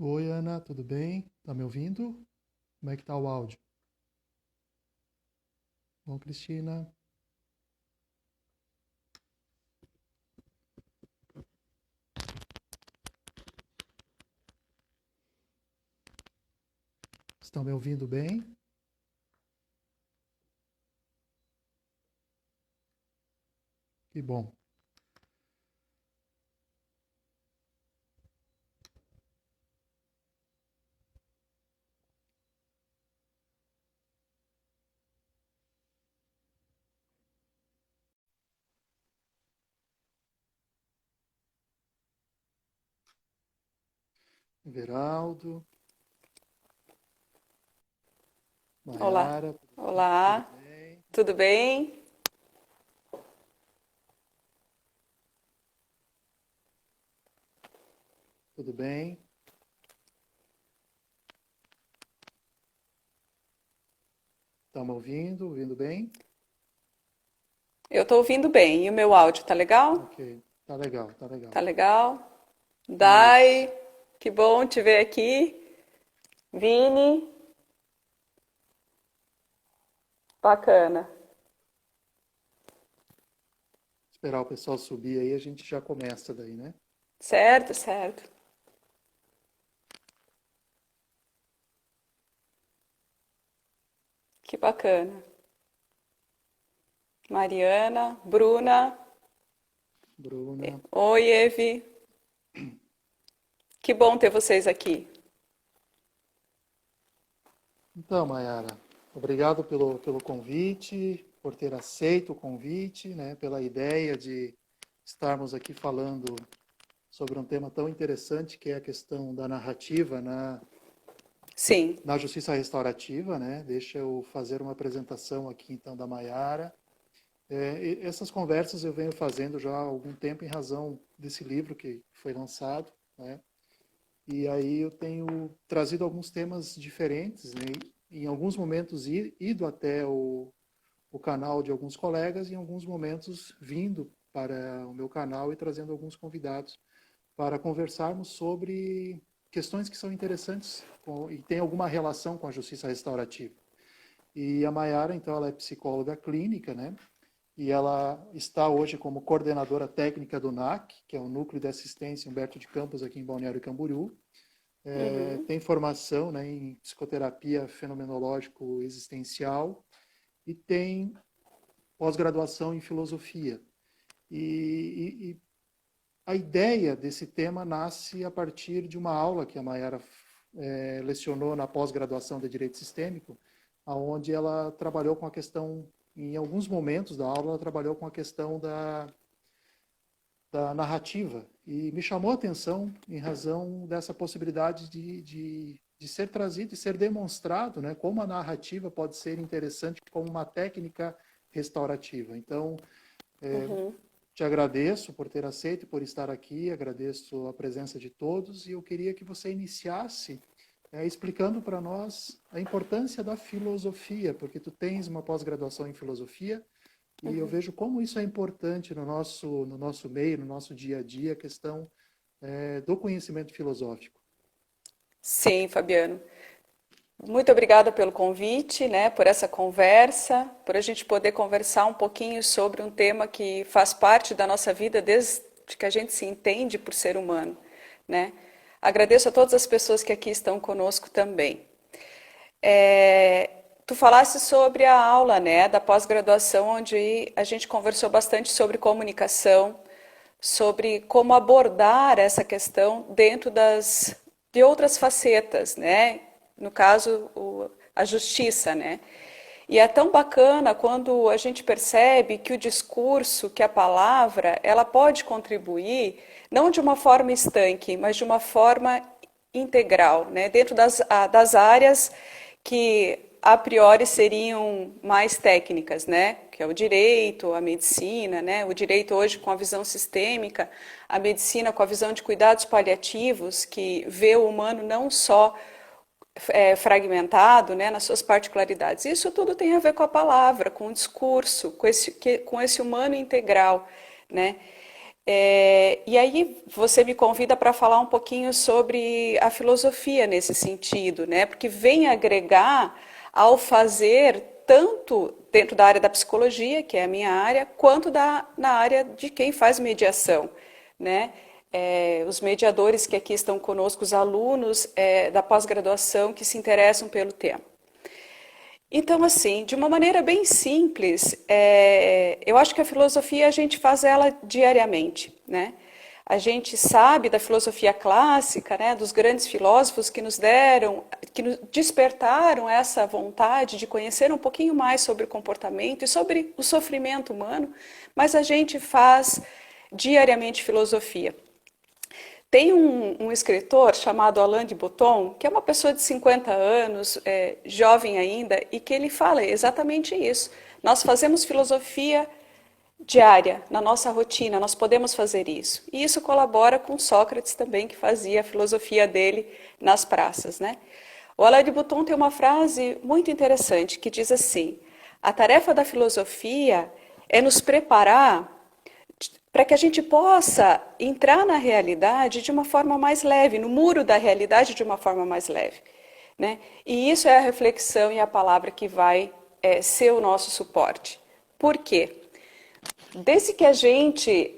Oi, Ana, tudo bem? Tá me ouvindo? Como é que tá o áudio? Bom, Cristina, estão me ouvindo bem? Que bom. Everaldo, Olá, Maiara, tudo olá, bem? tudo bem? Tudo bem? Estão me ouvindo? Ouvindo bem? Eu estou ouvindo bem. E o meu áudio tá legal? Ok, tá legal, tá Tá legal. legal? Isso. Dai, que bom te ver aqui. Vini, bacana. Esperar o pessoal subir aí, a gente já começa daí, né? Certo, certo. Que bacana. Mariana, Bruna, Bruna. oi, Evi. Que bom ter vocês aqui. Então, Maiara, obrigado pelo convite, por ter aceito o convite, né? Pela ideia de estarmos aqui falando sobre um tema tão interessante que é a questão da narrativa Sim, na justiça restaurativa, né? Deixa eu fazer uma apresentação aqui então da Maiara. Essas conversas eu venho fazendo já há algum tempo em razão desse livro que foi lançado, né? E aí eu tenho trazido alguns temas diferentes, né? Em alguns momentos ido até o canal de alguns colegas, e em alguns momentos vindo para o meu canal e trazendo alguns convidados para conversarmos sobre questões que são interessantes e têm alguma relação com a justiça restaurativa. E a Maiara, então, ela é psicóloga clínica, né? E ela está hoje como coordenadora técnica do NAC, que é o Núcleo de Assistência Humberto de Campos, aqui em Balneário Camboriú. Tem formação, né, em psicoterapia fenomenológico existencial e tem pós-graduação em filosofia. E a ideia desse tema nasce a partir de uma aula que a Mayara lecionou na pós-graduação de Direito Sistêmico, onde ela trabalhou com a questão, em alguns momentos da aula, ela trabalhou com a questão da narrativa. E me chamou a atenção em razão dessa possibilidade de ser trazido e ser demonstrado, né, como a narrativa pode ser interessante como uma técnica restaurativa. Então, te agradeço por ter aceito, por estar aqui, agradeço a presença de todos e eu queria que você iniciasse explicando para nós a importância da filosofia, porque tu tens uma pós-graduação em filosofia e eu vejo como isso é importante no nosso meio, no nosso dia a dia, a questão do conhecimento filosófico. sim, Fabiano. Muito obrigada pelo convite, né, por essa conversa, por a gente poder conversar um pouquinho sobre um tema que faz parte da nossa vida desde que a gente se entende por ser humano, né? Agradeço a todas as pessoas que aqui estão conosco também. Tu falaste sobre a aula, né, da pós-graduação, onde a gente conversou bastante sobre comunicação, sobre como abordar essa questão dentro de outras facetas, né? No caso, a justiça, né? E é tão bacana quando a gente percebe que o discurso, que a palavra, ela pode contribuir não de uma forma estanque, mas de uma forma integral, né? Dentro das áreas que a priori seriam mais técnicas, né? Que é o direito, a medicina, né? O direito hoje com a visão sistêmica, a medicina com a visão de cuidados paliativos, que vê o humano não só fragmentado, né, nas suas particularidades. Isso tudo tem a ver com a palavra, com o discurso, com esse humano integral, né? E aí você me convida para falar um pouquinho sobre a filosofia nesse sentido, né? Porque vem agregar ao fazer tanto dentro da área da psicologia, que é a minha área, quanto na área de quem faz mediação, né? Os mediadores que aqui estão conosco, os alunos da pós-graduação que se interessam pelo tema. Então, assim, de uma maneira bem simples, eu acho que a filosofia a gente faz ela diariamente, né? A gente sabe da filosofia clássica, né, dos grandes filósofos que nos deram, que nos despertaram essa vontade de conhecer um pouquinho mais sobre o comportamento e sobre o sofrimento humano, mas a gente faz diariamente filosofia. Tem um escritor chamado Alain de Botton, que é uma pessoa de 50 anos, jovem ainda, e que ele fala exatamente isso. Nós fazemos filosofia diária, na nossa rotina, nós podemos fazer isso. E isso colabora com Sócrates também, que fazia a filosofia dele nas praças, né? O Alain de Botton tem uma frase muito interessante que diz assim: a tarefa da filosofia é nos preparar para que a gente possa entrar na realidade de uma forma mais leve, no muro da realidade de uma forma mais leve, né? E isso é a reflexão e a palavra que vai ser o nosso suporte. Por quê? Desde que a gente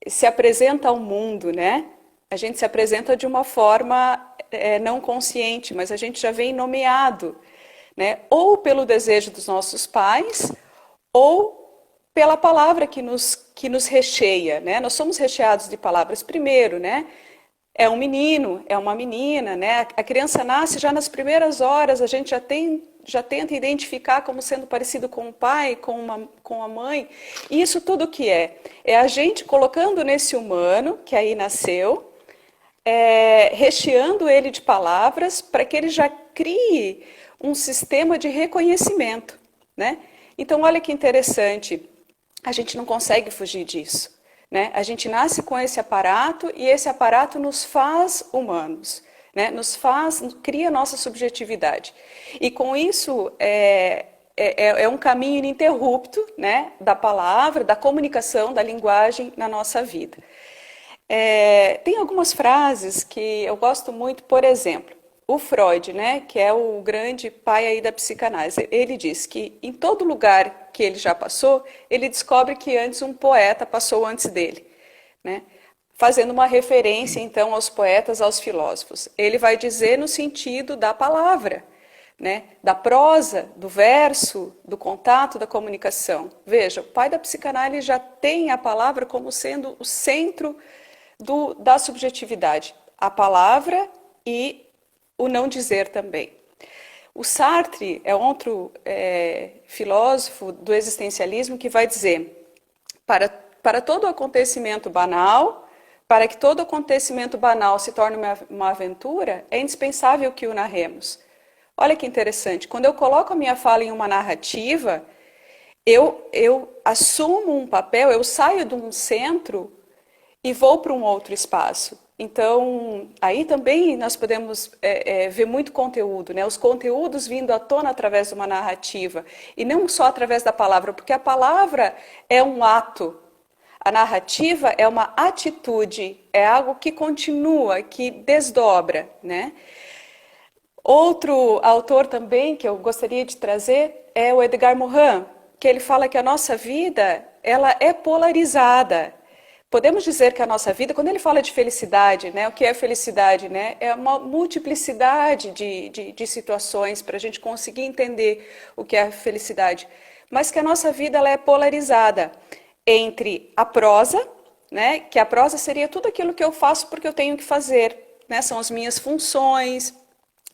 se apresenta ao mundo, né? A gente se apresenta de uma forma não consciente, mas a gente já vem nomeado, né? Ou pelo desejo dos nossos pais, ou pela palavra que nos recheia, né? Nós somos recheados de palavras primeiro, né? É um menino, é uma menina, né? A criança nasce já nas primeiras horas, a gente já tenta identificar como sendo parecido com o pai, com a mãe. E isso tudo que é? É a gente colocando nesse humano, que aí nasceu, recheando ele de palavras para que ele já crie um sistema de reconhecimento, né? Então, olha que interessante, a gente não consegue fugir disso, né? A gente nasce com esse aparato e esse aparato nos faz humanos, né? Cria nossa subjetividade. E com isso é um caminho ininterrupto, né? Da palavra, da comunicação, da linguagem na nossa vida. Tem algumas frases que eu gosto muito, por exemplo, o Freud, né, que é o grande pai aí da psicanálise, ele diz que em todo lugar que ele já passou, ele descobre que antes um poeta passou antes dele, né? Fazendo uma referência então aos poetas, aos filósofos. Ele vai dizer no sentido da palavra, né, da prosa, do verso, do contato, da comunicação. Veja, o pai da psicanálise já tem a palavra como sendo o centro da subjetividade, a palavra e o não dizer também. O Sartre é outro filósofo do existencialismo que vai dizer, para todo acontecimento banal, para que todo acontecimento banal se torne uma aventura, é indispensável que o narremos. Olha que interessante, quando eu coloco a minha fala em uma narrativa, eu assumo um papel, eu saio de um centro e vou para um outro espaço. Então, aí também nós podemos ver muito conteúdo, né? Os conteúdos vindo à tona através de uma narrativa, e não só através da palavra, porque a palavra é um ato, a narrativa é uma atitude, é algo que continua, que desdobra, né? Outro autor também que eu gostaria de trazer é o Edgar Morin, que ele fala que a nossa vida ela é polarizada. Podemos dizer que a nossa vida, quando ele fala de felicidade, né, o que é felicidade? Né? É uma multiplicidade de situações para a gente conseguir entender o que é felicidade. Mas que a nossa vida ela é polarizada entre a prosa, né, que a prosa seria tudo aquilo que eu faço porque eu tenho que fazer, né, são as minhas funções,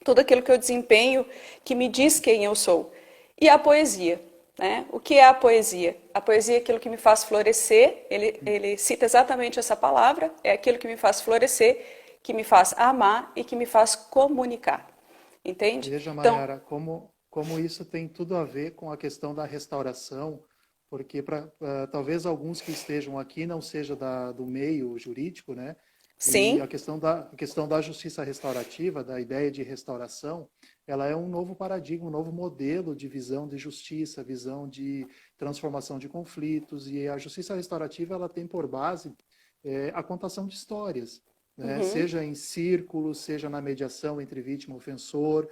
tudo aquilo que eu desempenho que me diz quem eu sou. E a poesia. Né? O que é a poesia? A poesia é aquilo que me faz florescer, ele cita exatamente essa palavra, é aquilo que me faz florescer, que me faz amar e que me faz comunicar. Entende? Veja, Então, Mayara, como isso tem tudo a ver com a questão da restauração, porque talvez alguns que estejam aqui não seja do meio jurídico, né? E sim, a questão da justiça restaurativa, da ideia de restauração, ela é um novo paradigma, um novo modelo de visão de justiça, visão de transformação de conflitos, e a justiça restaurativa ela tem por base a contação de histórias, né? Uhum. Seja em círculos, seja na mediação entre vítima e ofensor,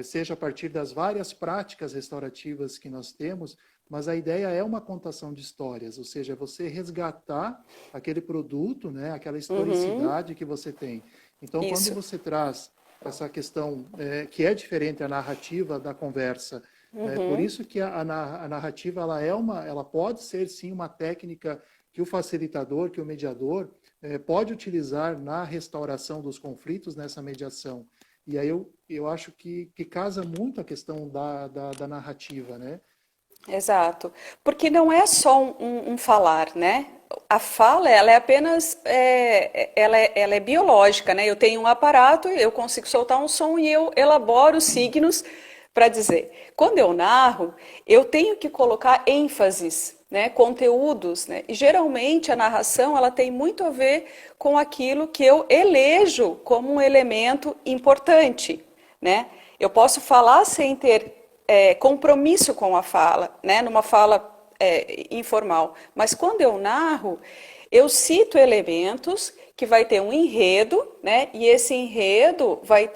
seja a partir das várias práticas restaurativas que nós temos, mas a ideia é uma contação de histórias, ou seja, você resgatar aquele produto, né, aquela Uhum. historicidade que você tem. Então, quando Isso. você traz essa questão que é diferente a narrativa da conversa, por Uhum. isso que a narrativa ela pode ser sim uma técnica que o facilitador, que o mediador pode utilizar na restauração dos conflitos, nessa mediação. E aí eu acho que casa muito a questão da narrativa, né? Exato. Porque não é só um falar, né? A fala, ela é apenas, ela é biológica, né? Eu tenho um aparato, eu consigo soltar um som e eu elaboro signos para dizer. Quando eu narro, eu tenho que colocar ênfases, né? Conteúdos, né? E geralmente a narração, ela tem muito a ver com aquilo que eu elejo como um elemento importante, né? Eu posso falar sem ter compromisso com a fala, né? Numa fala informal. Mas quando eu narro, eu cito elementos que vai ter um enredo, né? E esse enredo vai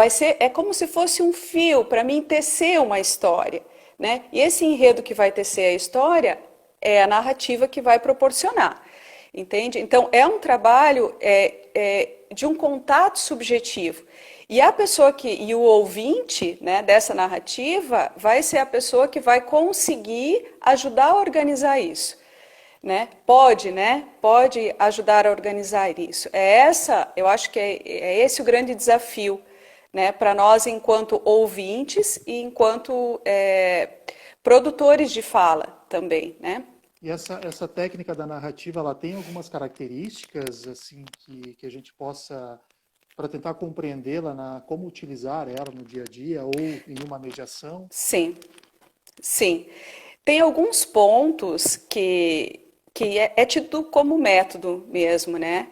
ser, é como se fosse um fio para mim tecer uma história, né? E esse enredo que vai tecer a história é a narrativa que vai proporcionar. Entende? Então, é um trabalho de um contato subjetivo. E a pessoa e o ouvinte, né, dessa narrativa vai ser a pessoa que vai conseguir ajudar a organizar isso. Né? Pode ajudar a organizar isso. Eu acho que é esse o grande desafio, né, para nós enquanto ouvintes e enquanto produtores de fala também, né? E essa técnica da narrativa, ela tem algumas características assim que a gente possa, para tentar compreendê-la, como utilizar ela no dia a dia ou em uma mediação? Sim, sim. Tem alguns pontos que é tido como método mesmo, né?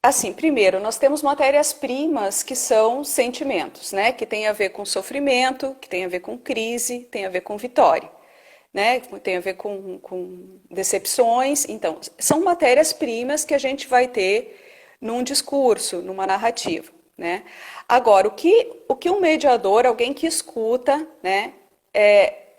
Assim, primeiro, nós temos matérias-primas que são sentimentos, né? Que tem a ver com sofrimento, que tem a ver com crise, tem a ver com vitória, né? Tem a ver com decepções. Então, são matérias-primas que a gente vai ter num discurso, numa narrativa, né? Agora, o que um mediador, alguém que escuta, né?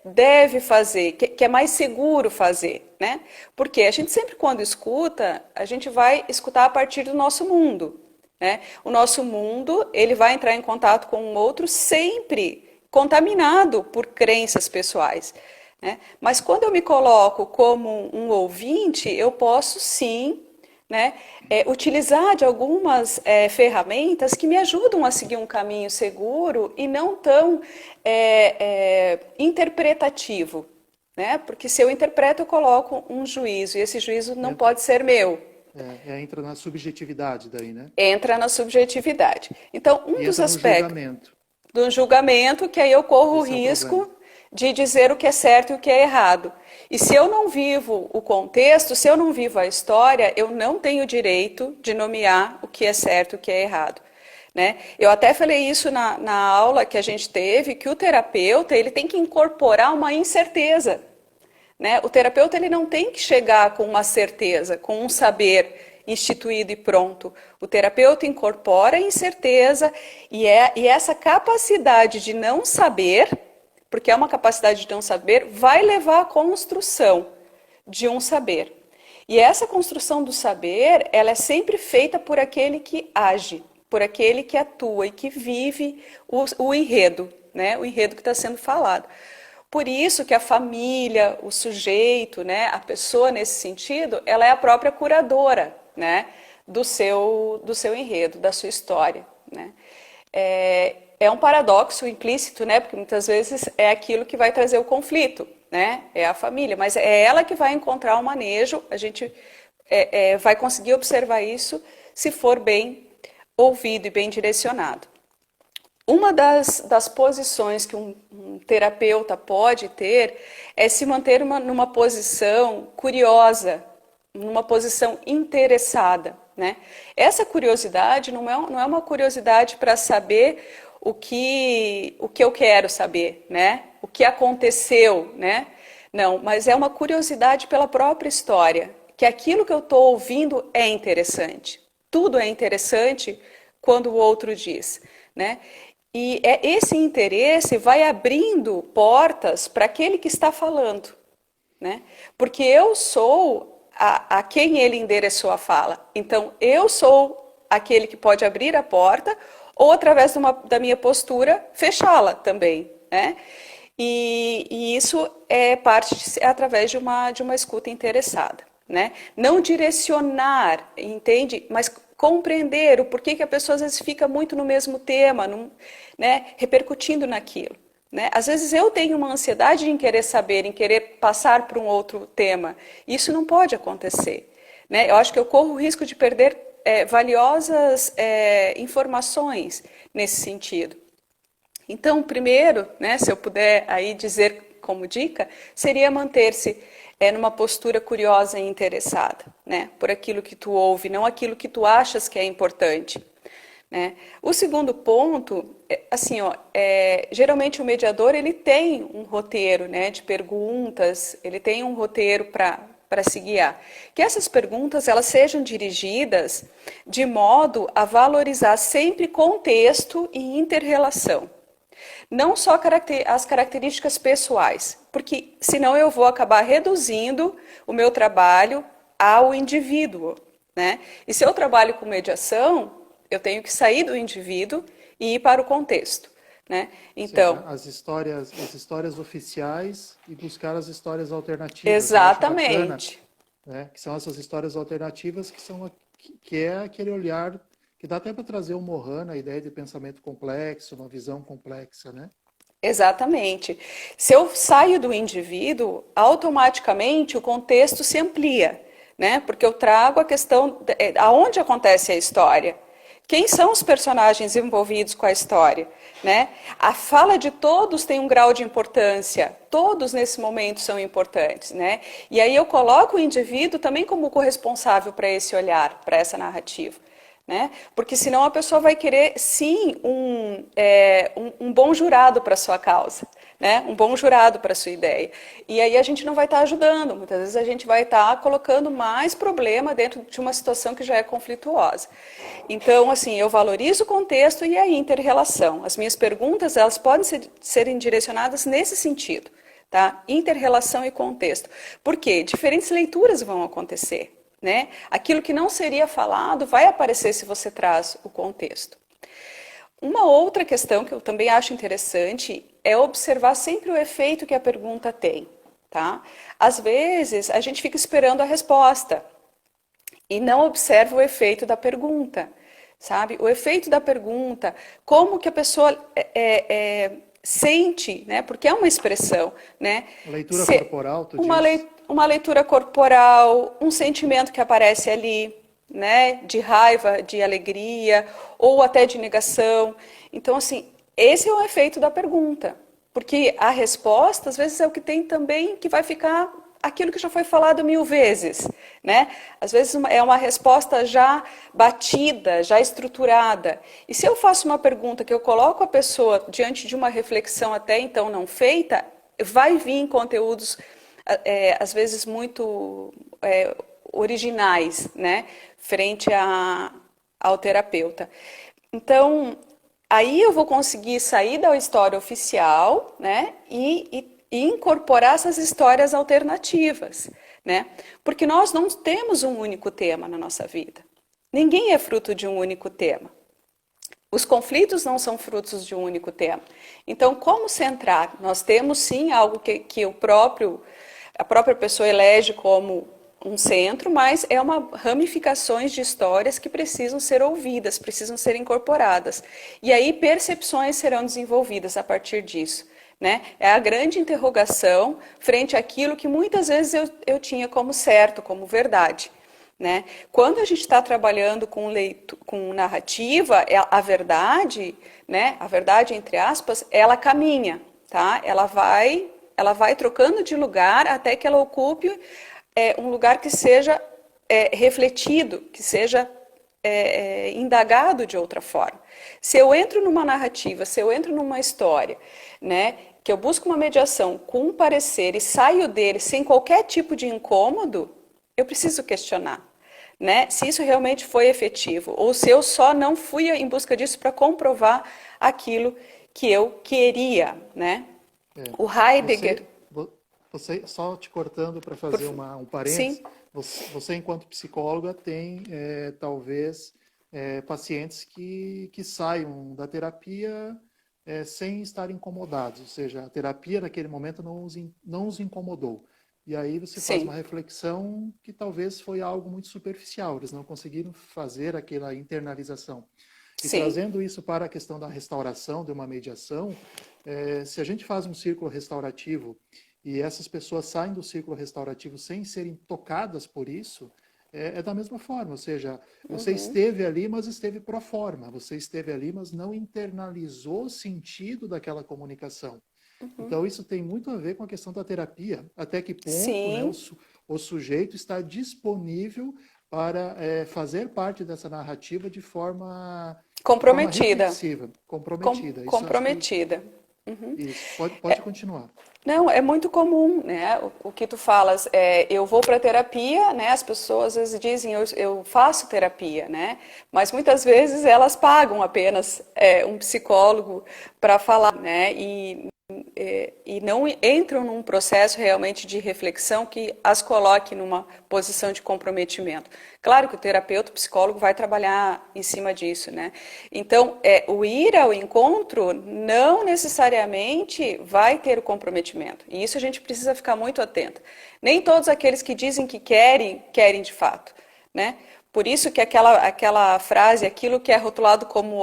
Deve fazer, que é mais seguro fazer, né? Porque a gente sempre quando escuta, a gente vai escutar a partir do nosso mundo, né? O nosso mundo, ele vai entrar em contato com um outro sempre contaminado por crenças pessoais, né? Mas quando eu me coloco como um ouvinte, eu posso sim, né, utilizar de algumas ferramentas que me ajudam a seguir um caminho seguro e não tão interpretativo, né? Porque se eu interpreto, eu coloco um juízo e esse juízo não Entra, pode ser meu. entra na subjetividade daí, né? Entra na subjetividade. Então, um E dos entra no aspectos julgamento. do julgamento que aí eu corro o Esse é o problema. risco de dizer o que é certo e o que é errado. E se eu não vivo o contexto, se eu não vivo a história, eu não tenho direito de nomear o que é certo e o que é errado. Né? Eu até falei isso na aula que a gente teve, que o terapeuta ele tem que incorporar uma incerteza. Né? O terapeuta ele não tem que chegar com uma certeza, com um saber instituído e pronto. O terapeuta incorpora a incerteza e essa capacidade de não saber, porque é uma capacidade de não saber, vai levar à construção de um saber. E essa construção do saber, ela é sempre feita por aquele que age, por aquele que atua e que vive o enredo, né? O enredo que está sendo falado. Por isso que a família, o sujeito, né, a pessoa nesse sentido, ela é a própria curadora, né, do seu enredo, da sua história, né. É um paradoxo implícito, né, porque muitas vezes é aquilo que vai trazer o conflito, né, é a família, mas é ela que vai encontrar o manejo, a gente vai conseguir observar isso se for bem ouvido e bem direcionado. Uma das posições que um terapeuta pode ter é se manter numa posição curiosa, numa posição interessada, né? Essa curiosidade não é uma curiosidade para saber o que eu quero saber, né? O que aconteceu, né? Não, mas é uma curiosidade pela própria história, que aquilo que eu estou ouvindo é interessante. Tudo é interessante quando o outro diz, né? E esse interesse vai abrindo portas para aquele que está falando, né? Porque eu sou a quem ele endereçou a fala. Então, eu sou aquele que pode abrir a porta ou, através da minha postura, fechá-la também, né? E isso é através de uma escuta interessada, né? Não direcionar, entende? Mas compreender o porquê que a pessoa às vezes fica muito no mesmo tema, né? Repercutindo naquilo. Né? Às vezes eu tenho uma ansiedade em querer saber, em querer passar para um outro tema. Isso não pode acontecer. Né? Eu acho que eu corro o risco de perder valiosas informações nesse sentido. Então, primeiro, né, se eu puder aí dizer como dica, seria manter-se numa postura curiosa e interessada, né, por aquilo que tu ouve, não aquilo que tu achas que é importante. Né? O segundo ponto, assim, ó, geralmente o mediador ele tem um roteiro, né, de perguntas, ele tem um roteiro para se guiar. Que essas perguntas elas sejam dirigidas de modo a valorizar sempre contexto e inter-relação. Não só as características pessoais, porque senão eu vou acabar reduzindo o meu trabalho ao indivíduo. Né? E se eu trabalho com mediação, eu tenho que sair do indivíduo e ir para o contexto. Né? Então, as histórias oficiais e buscar as histórias alternativas. Exatamente. Bacana, né? Que são essas histórias alternativas que é aquele olhar que dá até para trazer o Mohana, a ideia de pensamento complexo, uma visão complexa, né? Exatamente. Se eu saio do indivíduo, automaticamente o contexto se amplia, né? Porque eu trago a questão de aonde acontece a história. Quem são os personagens envolvidos com a história? Né? A fala de todos tem um grau de importância, todos nesse momento são importantes. Né? E aí eu coloco o indivíduo também como corresponsável para esse olhar, para essa narrativa. Né? Porque senão a pessoa vai querer, sim, um bom jurado para a sua causa, né? Um bom jurado para a sua ideia. E aí a gente não vai estar ajudando, muitas vezes a gente vai estar colocando mais problema dentro de uma situação que já é conflituosa. Então, assim, eu valorizo o contexto e a inter-relação. As minhas perguntas, elas podem serem direcionadas nesse sentido, tá? Inter-relação e contexto. Por quê? Diferentes leituras vão acontecer. Né? Aquilo que não seria falado vai aparecer se você traz o contexto. Uma outra questão que eu também acho interessante é observar sempre o efeito que a pergunta tem. Tá? Às vezes, a gente fica esperando a resposta e não observa o efeito da pergunta. Sabe? O efeito da pergunta, como que a pessoa sente, né? Porque é uma expressão. Né? Leitura corporal, tu diz? Uma leitura corporal, um sentimento que aparece ali, né, de raiva, de alegria, ou até de negação. Então, assim, esse é o efeito da pergunta. Porque a resposta, às vezes, é o que tem também, que vai ficar aquilo que já foi falado 1000 vezes. Né? Às vezes é uma resposta já batida, já estruturada. E se eu faço uma pergunta que eu coloco a pessoa diante de uma reflexão até então não feita, vai vir conteúdos às vezes muito originais, né, frente ao terapeuta. Então, aí eu vou conseguir sair da história oficial, né, e incorporar essas histórias alternativas, né, porque nós não temos um único tema na nossa vida. Ninguém é fruto de um único tema. Os conflitos não são frutos de um único tema. Então, como centrar? Nós temos, sim, algo que a própria pessoa elege como um centro, mas é ramificações de histórias que precisam ser ouvidas, precisam ser incorporadas. E aí percepções serão desenvolvidas a partir disso. Né? É a grande interrogação frente àquilo que muitas vezes eu tinha como certo, como verdade. Né? Quando a gente está trabalhando com narrativa, a verdade, né? A verdade entre aspas, ela caminha, tá? Ela vai trocando de lugar até que ela ocupe um lugar que seja refletido, que seja indagado de outra forma. Se eu entro numa narrativa, se eu entro numa história, né, que eu busco uma mediação com um parecer e saio dele sem qualquer tipo de incômodo, eu preciso questionar, né, se isso realmente foi efetivo ou se eu só não fui em busca disso para comprovar aquilo que eu queria, né? É. O Heidegger, Você só te cortando para por, fazer um parênteses, sim, você enquanto psicóloga tem talvez pacientes que saiam da terapia sem estar incomodados, ou seja, a terapia naquele momento não os incomodou. E aí você faz uma sim, reflexão que talvez foi algo muito superficial, eles não conseguiram fazer aquela internalização. E sim, trazendo isso para a questão da restauração, de uma mediação, se a gente faz um círculo restaurativo e essas pessoas saem do círculo restaurativo sem serem tocadas por isso, é da mesma forma, ou seja, você uhum, esteve ali, mas esteve pro forma, você esteve ali, mas não internalizou o sentido daquela comunicação. uhum, Então, isso tem muito a ver com a questão da terapia, até que ponto, né, sim, o sujeito está disponível para fazer parte dessa narrativa de forma comprometida, reflexiva, comprometida. Isso acho que comprometida. Uhum. isso pode continuar. Não, é muito comum, né? O que tu falas, eu vou para terapia, né? As pessoas às vezes dizem eu faço terapia, né? Mas muitas vezes elas pagam apenas um psicólogo para falar, né? E não entram num processo realmente de reflexão que as coloque numa posição de comprometimento. Claro que o terapeuta, o psicólogo vai trabalhar em cima disso, né? Então, o ir ao encontro não necessariamente vai ter o comprometimento. E isso a gente precisa ficar muito atento. Nem todos aqueles que dizem que querem, querem de fato, né? Por isso que aquela frase, aquilo que é rotulado como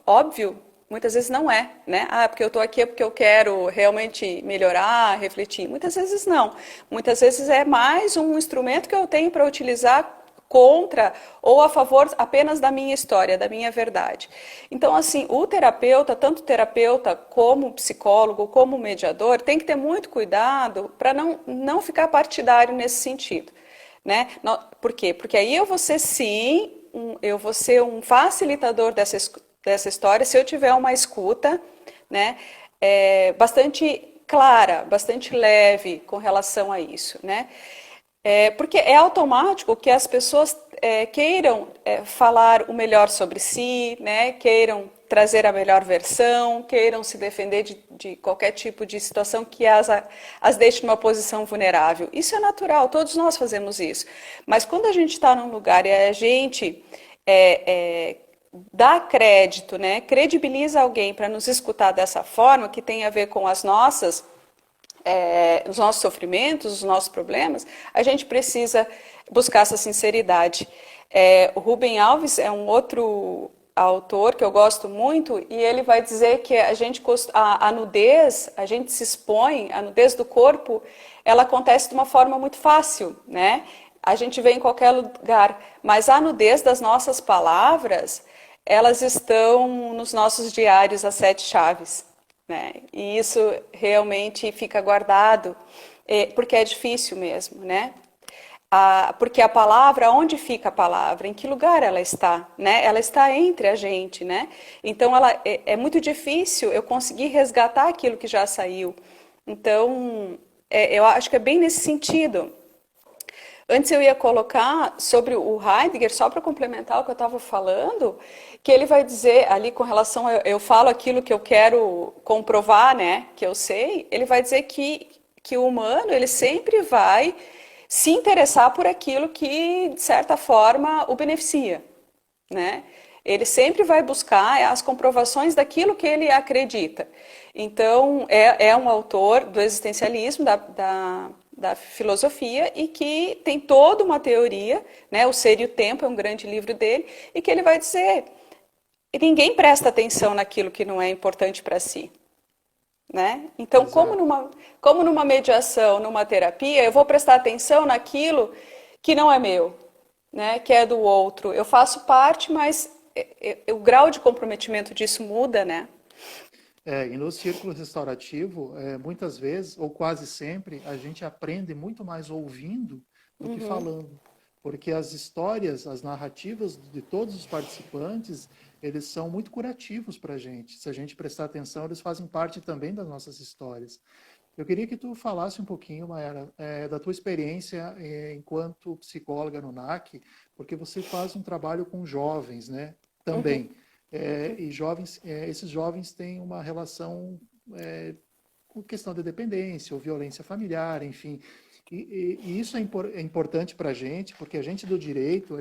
óbvio muitas vezes não é, né? Ah, porque eu estou aqui é porque eu quero realmente melhorar, refletir. Muitas vezes não. Muitas vezes é mais um instrumento que eu tenho para utilizar contra ou a favor apenas da minha história, da minha verdade. Então, assim, o terapeuta, tanto terapeuta como psicólogo, como mediador, tem que ter muito cuidado para não ficar partidário nesse sentido. Né? Por quê? Porque aí eu vou ser sim, eu vou ser um facilitador dessa história se eu tiver uma escuta, né, bastante clara, bastante leve com relação a isso, né? Porque é automático que as pessoas queiram falar o melhor sobre si, né? Queiram trazer a melhor versão, queiram se defender de qualquer tipo de situação que as deixe numa posição vulnerável. Isso é natural, todos nós fazemos isso. Mas quando a gente está num lugar e a gente dá crédito, né? Credibiliza alguém para nos escutar dessa forma, que tem a ver com os nossos sofrimentos, os nossos problemas, a gente precisa buscar essa sinceridade. O Rubem Alves é um outro autor que eu gosto muito e ele vai dizer que a nudez, a gente se expõe, a nudez do corpo, ela acontece de uma forma muito fácil, né? A gente vê em qualquer lugar, mas a nudez das nossas palavras, elas estão nos nossos diários as 7 chaves. Né? E isso realmente fica guardado, porque é difícil mesmo, né? Porque a palavra, onde fica a palavra? Em que lugar ela está? Né? Ela está entre a gente, né? Então é muito difícil eu conseguir resgatar aquilo que já saiu. Então, eu acho que é bem nesse sentido. Antes eu ia colocar sobre o Heidegger, só para complementar o que eu estava falando, que ele vai dizer ali com relação a eu falo aquilo que eu quero comprovar, né, que eu sei, ele vai dizer que o humano ele sempre vai se interessar por aquilo que, de certa forma, o beneficia, né? Ele sempre vai buscar as comprovações daquilo que ele acredita. Então, é um autor do existencialismo, da filosofia, e que tem toda uma teoria, né? O Ser e o Tempo é um grande livro dele, e que ele vai dizer: ninguém presta atenção naquilo que não é importante para si. Né? Então, Exato. como numa mediação, numa terapia, eu vou prestar atenção naquilo que não é meu, né? Que é do outro. Eu faço parte, mas o grau de comprometimento disso muda, né? E no círculo restaurativo, muitas vezes, ou quase sempre, a gente aprende muito mais ouvindo do que falando. porque as histórias, as narrativas de todos os participantes, eles são muito curativos para a gente. Se a gente prestar atenção, eles fazem parte também das nossas histórias. Eu queria que tu falasse um pouquinho, Mayara, da tua experiência enquanto psicóloga no NAC, porque você faz um trabalho com jovens, né? Também. E jovens, esses jovens têm uma relação com questão de dependência ou violência familiar, enfim. E isso é importante para a gente, porque a gente do direito,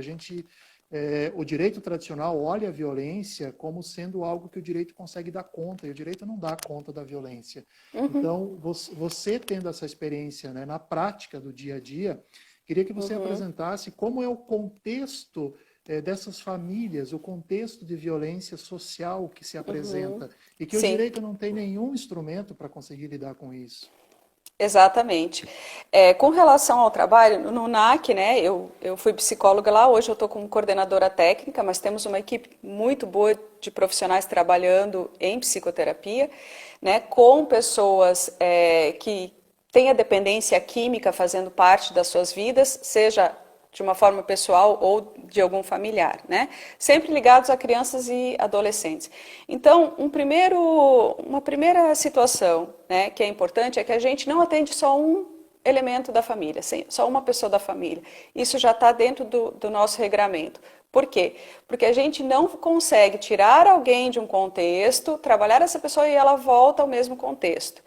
o direito tradicional olha a violência como sendo algo que o direito consegue dar conta, e o direito não dá conta da violência. Então, você tendo essa experiência, né, na prática do dia a dia, queria que você apresentasse como é o contexto dessas famílias, o contexto de violência social que se apresenta, e que o direito não tem nenhum instrumento para conseguir lidar com isso. Exatamente. Com relação ao trabalho, no NAC, né, eu fui psicóloga lá, hoje eu estou como coordenadora técnica, mas temos uma equipe muito boa de profissionais trabalhando em psicoterapia, né, com pessoas que têm a dependência química fazendo parte das suas vidas, seja de uma forma pessoal ou de algum familiar, né? Sempre ligados a crianças e adolescentes. Então, uma primeira situação, né, que é importante é que a gente não atende só um elemento da família, só uma pessoa da família. Isso já está dentro do nosso regramento. Por quê? Porque a gente não consegue tirar alguém de um contexto, trabalhar essa pessoa e ela volta ao mesmo contexto,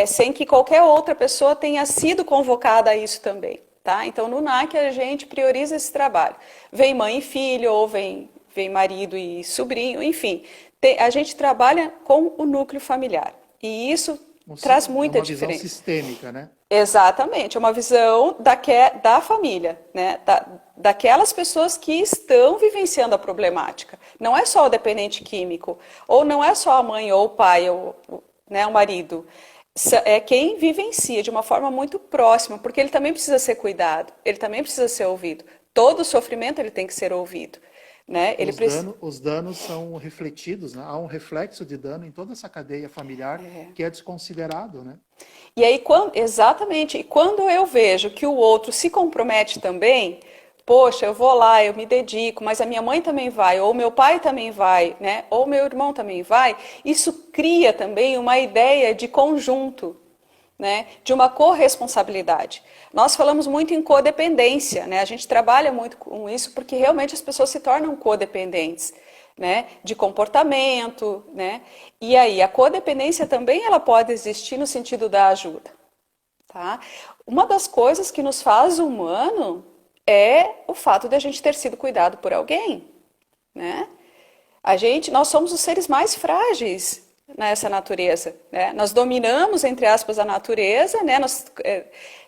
sem que qualquer outra pessoa tenha sido convocada a isso também. Tá? Então, no NAC, a gente prioriza esse trabalho. Vem mãe e filho, ou vem marido e sobrinho, enfim. A gente trabalha com o núcleo familiar. E isso traz muita diferença. É uma visão sistêmica, né? Exatamente. É uma visão da família, né? Daquelas pessoas que estão vivenciando a problemática. Não é só o dependente químico, ou não é só a mãe ou o pai, ou, né, o marido. É quem vivencia de uma forma muito próxima, porque ele também precisa ser cuidado, ele também precisa ser ouvido. Todo o sofrimento ele tem que ser ouvido. Né? Os danos são refletidos, né? Há um reflexo de dano em toda essa cadeia familiar que é desconsiderado. Né? E aí, exatamente, e quando eu vejo que o outro se compromete também, poxa, eu vou lá, eu me dedico, mas a minha mãe também vai, ou meu pai também vai, né? Ou meu irmão também vai, isso cria também uma ideia de conjunto, né? De uma corresponsabilidade. Nós falamos muito em codependência, né? A gente trabalha muito com isso porque realmente as pessoas se tornam codependentes, né? De comportamento, né? E aí, a codependência também ela pode existir no sentido da ajuda, tá? Uma das coisas que nos faz humano é o fato de a gente ter sido cuidado por alguém, né? Nós somos os seres mais frágeis nessa natureza, né? Nós dominamos, entre aspas, a natureza, né? Nós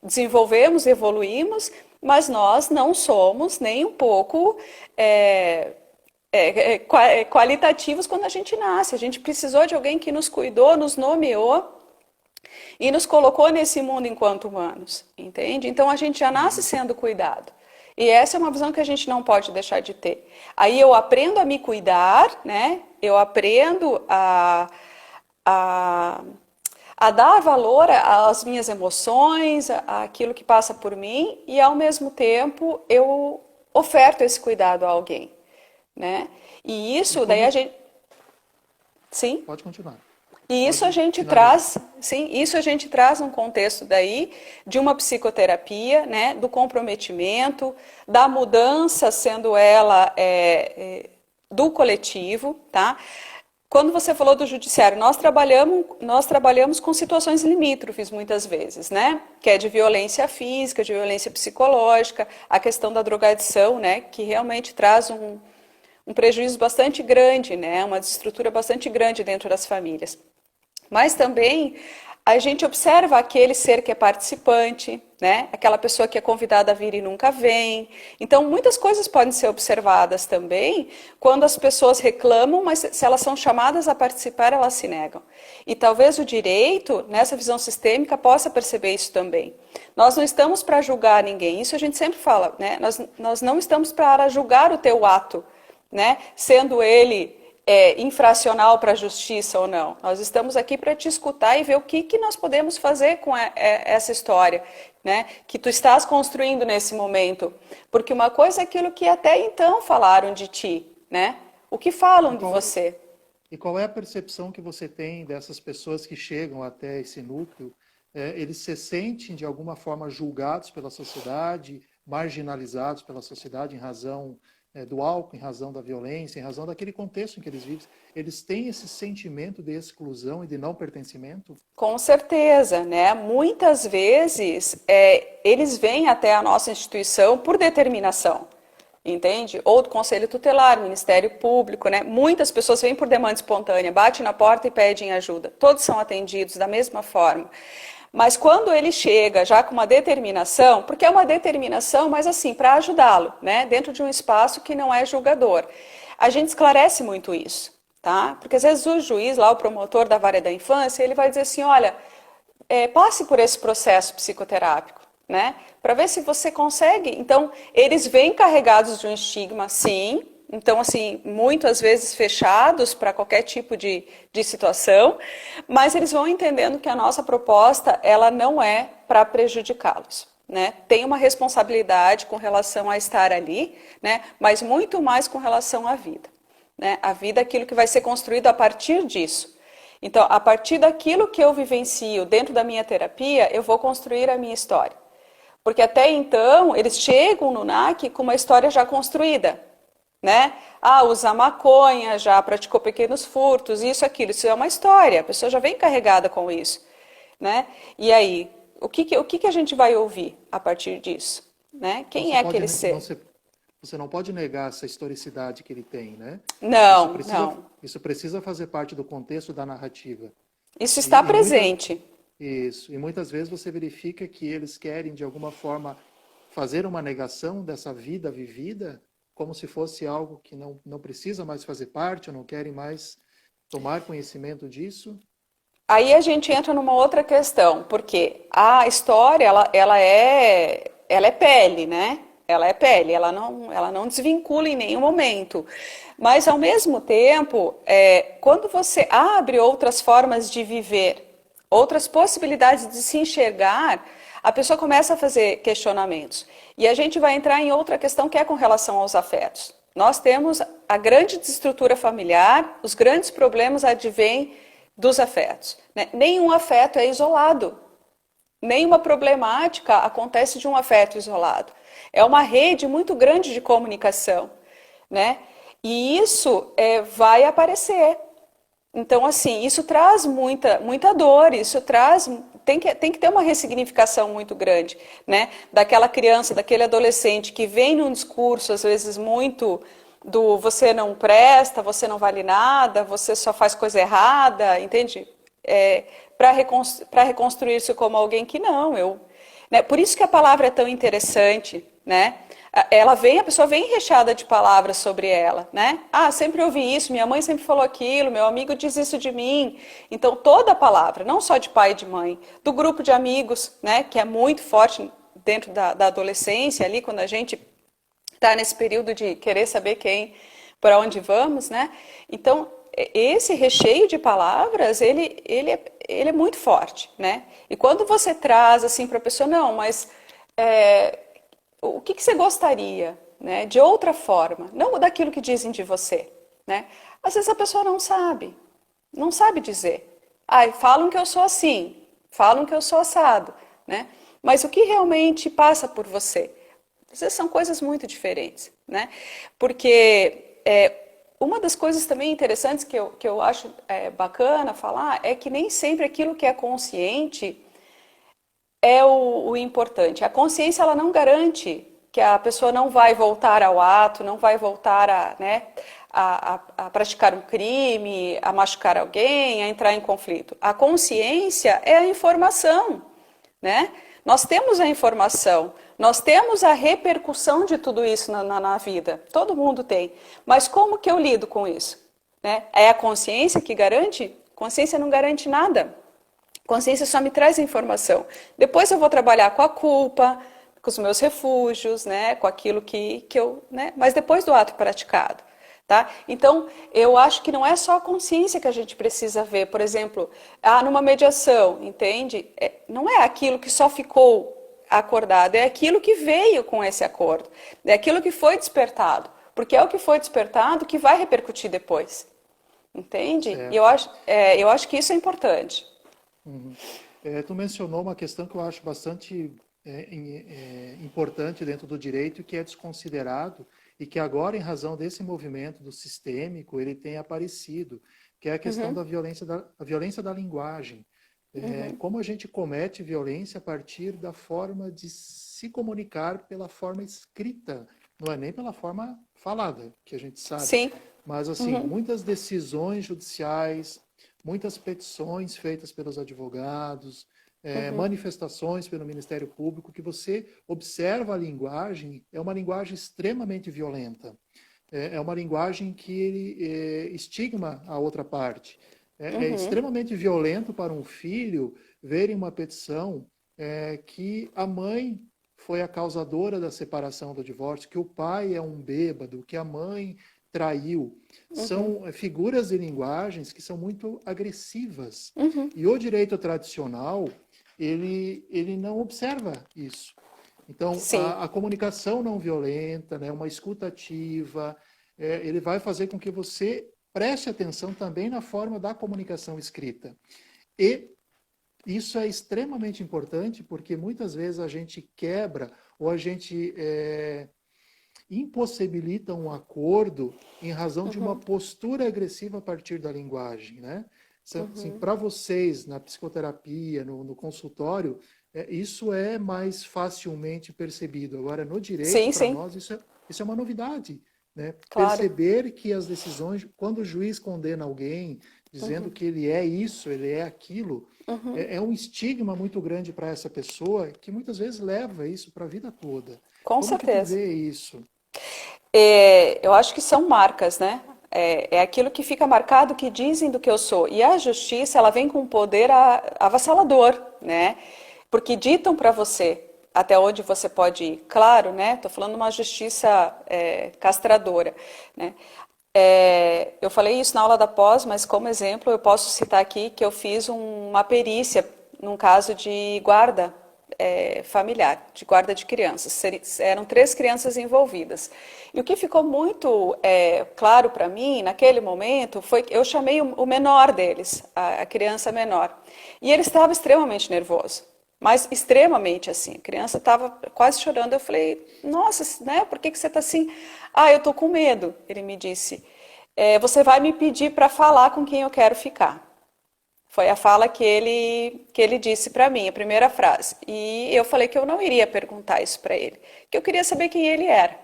desenvolvemos, evoluímos, mas nós não somos nem um pouco qualitativos quando a gente nasce. A gente precisou de alguém que nos cuidou, nos nomeou e nos colocou nesse mundo enquanto humanos, entende? Então a gente já nasce sendo cuidado. E essa é uma visão que a gente não pode deixar de ter. Aí eu aprendo a me cuidar, né? Eu aprendo a dar valor às minhas emoções, àquilo que passa por mim, e ao mesmo tempo eu oferto esse cuidado a alguém, né? E isso daí a gente... Sim? Pode continuar. E isso a gente traz, sim, isso a gente traz num contexto daí de uma psicoterapia, né, do comprometimento, da mudança, sendo ela do coletivo, tá? Quando você falou do judiciário, nós trabalhamos com situações limítrofes muitas vezes, né? Que é de violência física, de violência psicológica, a questão da drogadição, né? Que realmente traz um prejuízo bastante grande, né? Uma desestrutura bastante grande dentro das famílias. Mas também a gente observa aquele ser que é participante, né? Aquela pessoa que é convidada a vir e nunca vem. Então, muitas coisas podem ser observadas também quando as pessoas reclamam, mas se elas são chamadas a participar, elas se negam. E talvez o direito, nessa visão sistêmica, possa perceber isso também. Nós não estamos para julgar ninguém, isso a gente sempre fala, né? Nós não estamos para julgar o teu ato, né? Sendo ele infracional para a justiça ou não. Nós estamos aqui para te escutar e ver o que nós podemos fazer com essa história, né, que tu estás construindo nesse momento. Porque uma coisa é aquilo que até então falaram de ti, né? O que falam de você. E qual é a percepção que você tem dessas pessoas que chegam até esse núcleo? Eles se sentem, de alguma forma, julgados pela sociedade, marginalizados pela sociedade em razão do álcool, em razão da violência, em razão daquele contexto em que eles vivem? Eles têm esse sentimento de exclusão e de não pertencimento? Com certeza, né? Muitas vezes eles vêm até a nossa instituição por determinação. Entende? Ou do Conselho Tutelar, Ministério Público, né? Muitas pessoas vêm por demanda espontânea, batem na porta e pedem ajuda. Todos são atendidos da mesma forma. Mas quando ele chega já com uma determinação, porque é uma determinação, mas assim, para ajudá-lo, né? Dentro de um espaço que não é julgador. A gente esclarece muito isso, tá? Porque às vezes o juiz, lá o promotor da vara da infância, ele vai dizer assim, olha, passe por esse processo psicoterápico, né? Para ver se você consegue. Então, eles vêm carregados de um estigma, sim. Então, assim, muitas vezes fechados para qualquer tipo de situação, mas eles vão entendendo que a nossa proposta, ela não é para prejudicá-los, né? Tem uma responsabilidade com relação a estar ali, né? Mas muito mais com relação à vida, né? A vida é aquilo que vai ser construído a partir disso. Então, a partir daquilo que eu vivencio dentro da minha terapia, eu vou construir a minha história. Porque até então, eles chegam no NAC com uma história já construída, né? Ah, usa maconha, já praticou pequenos furtos, isso, aquilo. Isso é uma história, a pessoa já vem carregada com isso, né? E aí, o que a gente vai ouvir a partir disso, né? Quem é aquele ser? Você não pode negar essa historicidade que ele tem, né? Não, Isso precisa fazer parte do contexto da narrativa. Isso está presente. Isso. E muitas vezes você verifica que eles querem, de alguma forma, fazer uma negação dessa vida vivida, como se fosse algo que não precisa mais fazer parte, ou não querem mais tomar conhecimento disso. Aí a gente entra numa outra questão, porque a história, ela é pele, né? Ela é pele, ela não desvincula em nenhum momento. Mas, ao mesmo tempo, quando você abre outras formas de viver, outras possibilidades de se enxergar, a pessoa começa a fazer questionamentos. E a gente vai entrar em outra questão que é com relação aos afetos. Nós temos a grande desestrutura familiar, os grandes problemas advêm dos afetos, né? Nenhum afeto é isolado. Nenhuma problemática acontece de um afeto isolado. É uma rede muito grande de comunicação, né? E isso vai aparecer. Então, assim, isso traz muita dor, isso traz... Tem que ter uma ressignificação muito grande, né? Daquela criança, daquele adolescente que vem num discurso, às vezes, muito do você não presta, você não vale nada, você só faz coisa errada, entende? Para reconstruir-se como alguém que não, né? Por isso que a palavra é tão interessante, né? A pessoa vem recheada de palavras sobre ela, né? Ah, sempre ouvi isso, minha mãe sempre falou aquilo, meu amigo diz isso de mim. Então, toda a palavra, não só de pai e de mãe, do grupo de amigos, né? Que é muito forte dentro da adolescência, ali, quando a gente está nesse período de querer saber para onde vamos, né? Então, esse recheio de palavras, ele é muito forte, né? E quando você traz assim para a pessoa, não, mas o que você gostaria, né? De outra forma, não daquilo que dizem de você, né? Às vezes a pessoa não sabe dizer. Ah, falam que eu sou assim, falam que eu sou assado, né? Mas o que realmente passa por você? Às vezes são coisas muito diferentes, né? Porque uma das coisas também interessantes que eu acho bacana falar é que nem sempre aquilo que é consciente é o importante. A consciência, ela não garante que a pessoa não vai voltar ao ato, não vai voltar a praticar um crime, a machucar alguém, a entrar em conflito. A consciência é a informação, né? Nós temos a informação, nós temos a repercussão de tudo isso na vida. Todo mundo tem. Mas como que eu lido com isso? Né? É a consciência que garante? Consciência não garante nada. Consciência só me traz a informação. Depois eu vou trabalhar com a culpa, com os meus refúgios, né? Com aquilo que eu... Né? Mas depois do ato praticado. Tá? Então, eu acho que não é só a consciência que a gente precisa ver. Por exemplo, numa mediação, entende? Não é aquilo que só ficou acordado, é aquilo que veio com esse acordo, é aquilo que foi despertado, porque é o que foi despertado que vai repercutir depois, entende? E certo. eu acho que isso é importante. Uhum. Tu mencionou uma questão que eu acho bastante importante dentro do direito, que é desconsiderado e que agora, em razão desse movimento do sistêmico, ele tem aparecido, que é a questão Uhum, da violência da linguagem. uhum, Como a gente comete violência a partir da forma de se comunicar pela forma escrita, não é nem pela forma falada, que a gente sabe. sim, Mas, assim, uhum, muitas decisões judiciais, muitas petições feitas pelos advogados, uhum, manifestações pelo Ministério Público, que você observa a linguagem, é uma linguagem extremamente violenta. É uma linguagem que ele estigma a outra parte. É uhum, extremamente violento para um filho ver em uma petição que a mãe foi a causadora da separação do divórcio, que o pai é um bêbado, que a mãe traiu. uhum, São figuras de linguagens que são muito agressivas. uhum. E o direito tradicional, ele não observa isso. Então, Sim, a comunicação não violenta, né, uma escuta ativa, ele vai fazer com que você preste atenção também na forma da comunicação escrita. E isso é extremamente importante porque muitas vezes a gente quebra ou a gente impossibilita um acordo em razão de uma uhum, postura agressiva a partir da linguagem, né? Assim, uhum. para vocês, na psicoterapia, no consultório, isso é mais facilmente percebido. Agora, no direito, Sim, para sim, nós, isso é uma novidade, né? claro. Perceber que as decisões, quando o juiz condena alguém, dizendo Uhum, que ele é isso, ele é aquilo, uhum. é um estigma muito grande para essa pessoa que muitas vezes leva isso para a vida toda. Com Como que tu certeza. vê isso? Eu acho que são marcas, né? É aquilo que fica marcado que dizem do que eu sou. E a justiça, ela vem com um poder avassalador, né? Porque ditam para você até onde você pode ir. Claro, né? Estou falando de uma justiça castradora, né? Eu falei isso na aula da pós, mas como exemplo eu posso citar aqui que eu fiz uma perícia num caso de guarda familiar, de guarda de crianças. Eram 3 crianças envolvidas. E o que ficou muito claro para mim naquele momento foi que eu chamei o menor deles, a criança menor, e ele estava extremamente nervoso. Mas extremamente assim, a criança estava quase chorando. Eu falei, nossa, né? Por que você está assim? Ah, eu estou com medo. Ele me disse, você vai me pedir para falar com quem eu quero ficar. Foi a fala que ele disse para mim, a primeira frase. E eu falei que eu não iria perguntar isso para ele, que eu queria saber quem ele era.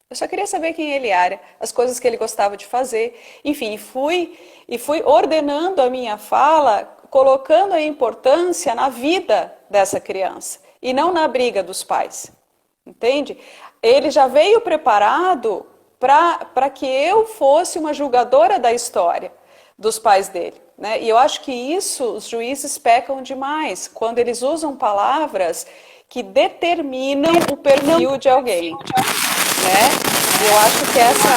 Eu só queria saber quem ele era, as coisas que ele gostava de fazer. Enfim, fui ordenando a minha fala, colocando a importância na vida dessa criança e não na briga dos pais. Entende? Ele já veio preparado para que eu fosse uma julgadora da história dos pais dele. Né? E eu acho que isso os juízes pecam demais quando eles usam palavras que determinam o perfil de alguém. Né? E eu acho que essa.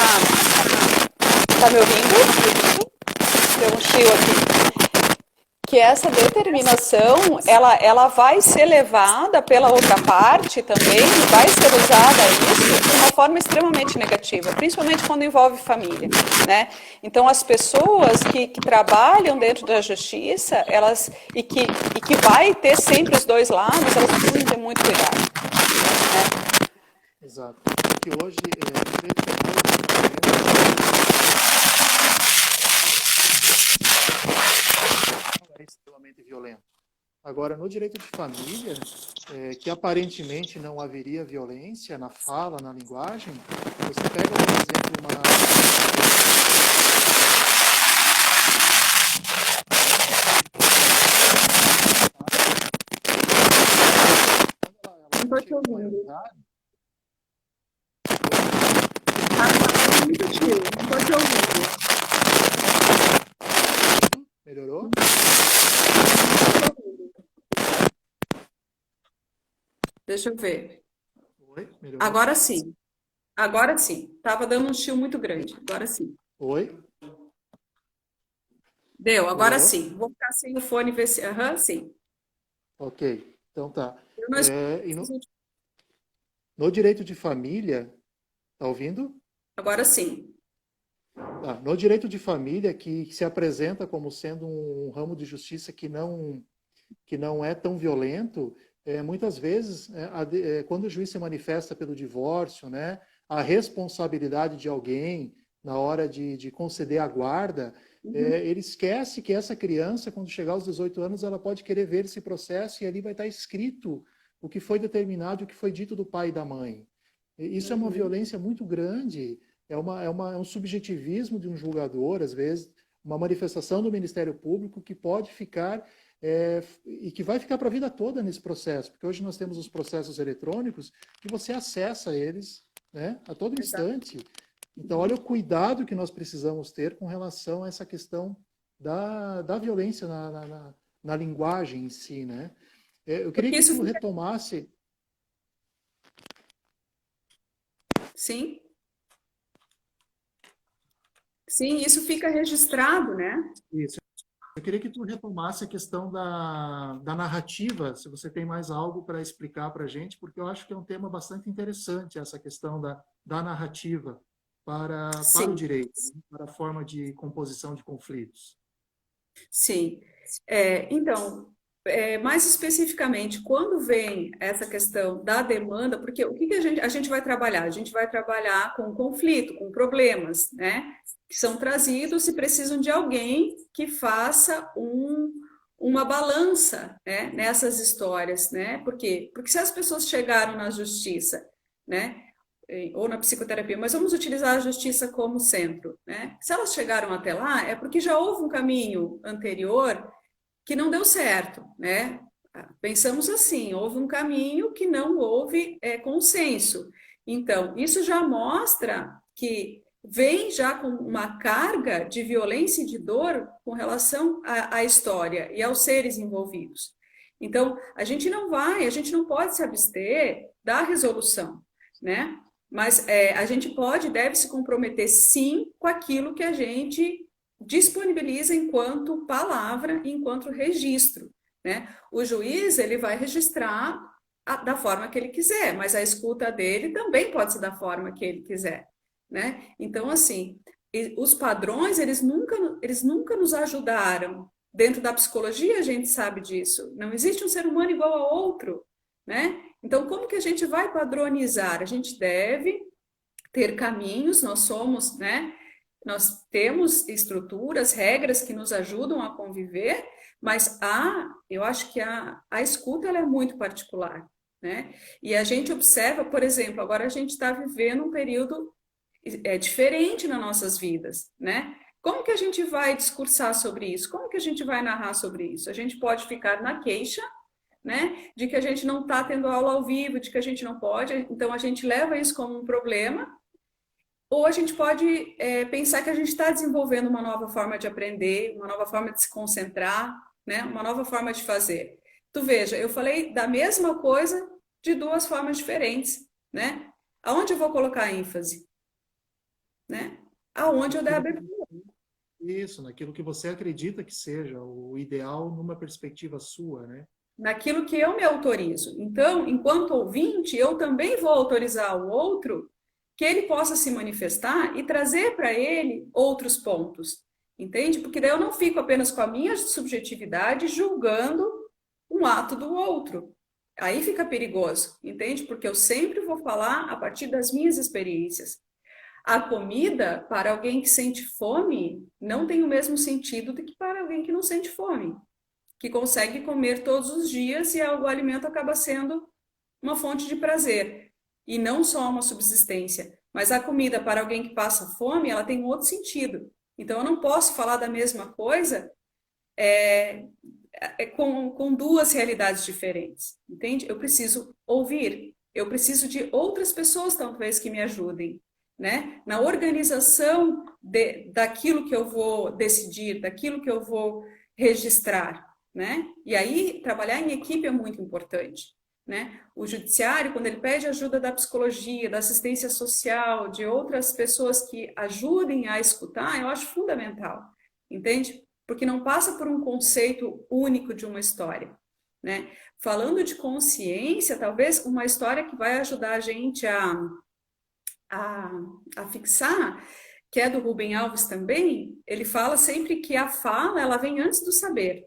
Tá me ouvindo? Deu um chill aqui. Que essa determinação ela vai ser levada pela outra parte também, e vai ser usada isso de uma forma extremamente negativa, principalmente quando envolve família, né? Então as pessoas que trabalham dentro da justiça, e que vai ter sempre os dois lados, elas precisam ter muito cuidado, né? Exato. Porque hoje, no direito penal, principalmente, é extremamente violento. Agora, no direito de família, que aparentemente não haveria violência na fala, na linguagem, você pega, por exemplo, ela Não tô te chega na ouvindo. maioridade. Oi? Tá muito tio, não tô te ouvindo. Melhorou? Não tô te ouvindo. Deixa eu ver. Oi? Melhorou? Agora sim. Agora sim. Tava dando um chill muito grande. Agora sim. Oi? Deu, agora Melhorou? sim. Vou ficar sem o fone e ver se. Aham, sim. Ok. Então tá. Eu não escuto. E no direito de família, tá ouvindo? Agora sim. No direito de família, que se apresenta como sendo um ramo de justiça que não é tão violento, muitas vezes, quando o juiz se manifesta pelo divórcio, né, a responsabilidade de alguém na hora de conceder a guarda, ele esquece que essa criança, quando chegar aos 18 anos, ela pode querer ver esse processo e ali vai estar escrito o que foi determinado, o que foi dito do pai e da mãe. Isso é uma violência muito grande, é um subjetivismo de um julgador, às vezes, uma manifestação do Ministério Público que pode ficar e que vai ficar para a vida toda nesse processo, porque hoje nós temos os processos eletrônicos que você acessa eles, né, a todo instante. Então, olha o cuidado que nós precisamos ter com relação a essa questão da violência na linguagem em si, né? Eu queria que tu retomasse... Sim. Sim, isso fica registrado, né? Isso. Eu queria que tu retomasse a questão da narrativa, se você tem mais algo para explicar para a gente, porque eu acho que é um tema bastante interessante, essa questão da narrativa para o direito, né, para a forma de composição de conflitos. Sim. Então, mais especificamente, quando vem essa questão da demanda, porque o que a gente vai trabalhar? A gente vai trabalhar com conflito, com problemas, né? Que são trazidos e precisam de alguém que faça uma balança, né, nessas histórias, né? Por quê? Porque se as pessoas chegaram na justiça, né, ou na psicoterapia, mas vamos utilizar a justiça como centro, né? Se elas chegaram até lá, é porque já houve um caminho anterior que não deu certo, né? Pensamos assim, houve um caminho que não houve consenso. Então, isso já mostra que vem já com uma carga de violência e de dor com relação à história e aos seres envolvidos. Então, a gente não pode se abster da resolução, né? Mas a gente pode, deve se comprometer sim com aquilo que a gente disponibiliza enquanto palavra, enquanto registro, né? O juiz, ele vai registrar da forma que ele quiser, mas a escuta dele também pode ser da forma que ele quiser, né? Então, assim, os padrões, eles nunca nos ajudaram. Dentro da psicologia, a gente sabe disso. Não existe um ser humano igual a outro, né? Então, como que a gente vai padronizar? A gente deve ter caminhos, né? Nós temos estruturas, regras que nos ajudam a conviver, mas eu acho que a escuta ela é muito particular, né? E a gente observa, por exemplo, agora a gente está vivendo um período diferente nas nossas vidas, né? Como que a gente vai discursar sobre isso? Como que a gente vai narrar sobre isso? A gente pode ficar na queixa, né? De que a gente não está tendo aula ao vivo, de que a gente não pode, então a gente leva isso como um problema, ou a gente pode pensar que a gente está desenvolvendo uma nova forma de aprender, uma nova forma de se concentrar, né? Uma nova forma de fazer. Tu veja, eu falei da mesma coisa de duas formas diferentes, né? Aonde eu vou colocar a ênfase? Né? Aonde eu der abertura. Isso, naquilo que você acredita que seja o ideal numa perspectiva sua, né? Naquilo que eu me autorizo. Então, enquanto ouvinte, eu também vou autorizar o outro que ele possa se manifestar e trazer para ele outros pontos, entende? Porque daí eu não fico apenas com a minha subjetividade julgando um ato do outro. Aí fica perigoso, entende? Porque eu sempre vou falar a partir das minhas experiências. A comida, para alguém que sente fome, não tem o mesmo sentido do que para alguém que não sente fome, que consegue comer todos os dias e o alimento acaba sendo uma fonte de prazer e não só uma subsistência. Mas a comida para alguém que passa fome, ela tem um outro sentido. Então eu não posso falar da mesma coisa com duas realidades diferentes, entende? Eu preciso ouvir, eu preciso de outras pessoas talvez que me ajudem, né? Na organização daquilo que eu vou decidir, daquilo que eu vou registrar, né? E aí trabalhar em equipe é muito importante, né? O judiciário, quando ele pede ajuda da psicologia, da assistência social, de outras pessoas que ajudem a escutar, eu acho fundamental, entende? Porque não passa por um conceito único de uma história, né? Falando de consciência, talvez uma história que vai ajudar a gente a, a fixar, que é do Rubem Alves também, ele fala sempre que a fala, ela vem antes do saber,